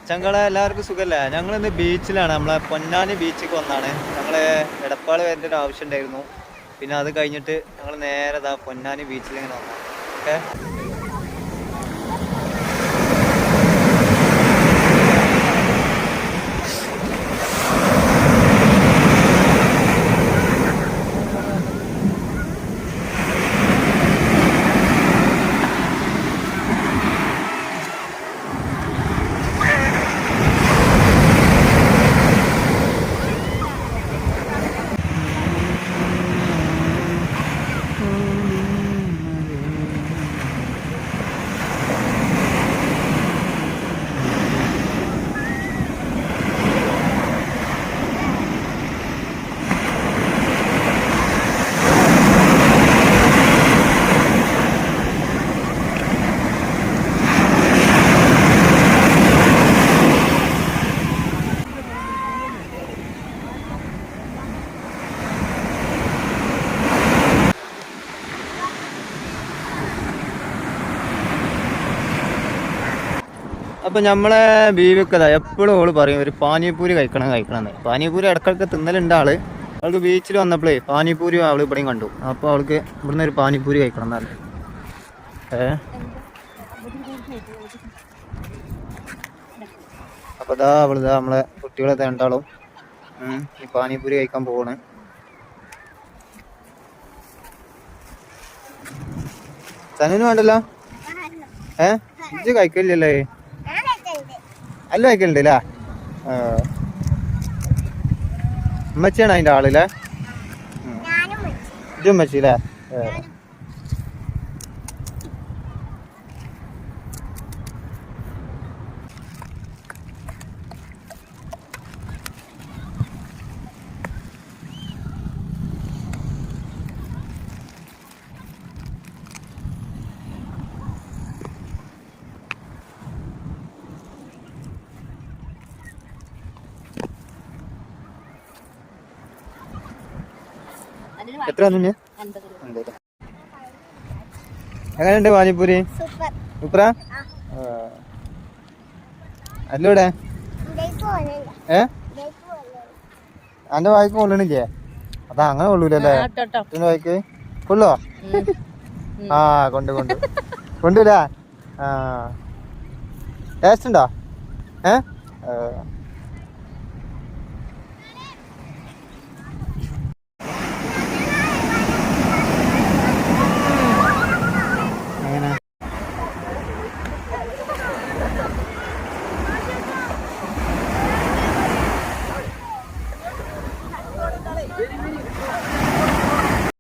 ചങ്കള എല്ലാവർക്കും സുഖല്ലേ? ഞങ്ങളിന്ന് ബീച്ചിലാണ്, നമ്മളെ പൊന്നാനി ബീച്ചിലേക്ക് വന്നാണ്. ഞങ്ങള് എടപ്പാൾ വരേണ്ട ഒരു ആവശ്യം ഉണ്ടായിരുന്നു. പിന്നെ അത് കഴിഞ്ഞിട്ട് ഞങ്ങൾ നേരെ പൊന്നാനി ബീച്ചിൽ ഇങ്ങനെ വന്നു. ഓക്കെ, അപ്പൊ നമ്മളെ ബീവിക്കഥ എപ്പോഴും ഓള് പറയും ഒരു പാനിപൂരി കഴിക്കണമെന്ന്. പാനിപൂരി ഇടക്കിടക്ക് തിന്നലുണ്ട് ആള്. അവൾക്ക് ബീച്ചിൽ വന്നപ്പോഴേ പാനിപൂരി അവള് ഇവിടെയും കണ്ടു. അപ്പോൾ അവൾക്ക് ഇവിടുന്ന് ഒരു പാനിപൂരി കഴിക്കണം എന്നല്ല. അപ്പൊ അവളിതാ നമ്മളെ കുട്ടികളെ രണ്ടാളും ഈ പാനിപൂരി കഴിക്കാൻ പോവാണ്. സനുവിന് വേണ്ടല്ലോ? ഇജ്ജ് കഴിക്കില്ലല്ലേ? അല്ല കഴിക്കലുണ്ട് അല്ലേ? ഉമ്മച്ചിയാണ് അതിന്റെ ആളില്ലേ? ഇജ്ജ് ഉമ്മച്ചില്ലേ? എത്ര എങ്ങനെയുണ്ട് പാനിപ്പൂരി? സൂപ്പറാ? അല്ലൂടെ അന്റെ വായിക്ക് കൊള്ളണില്ലേ? അതാ അങ്ങനെ കൊള്ളൂലല്ലേ? എന്റെ വായിക്ക് കൊള്ളോ? ആ കൊണ്ടൂല. ആ ടേസ്റ്റ് ഉണ്ടോ?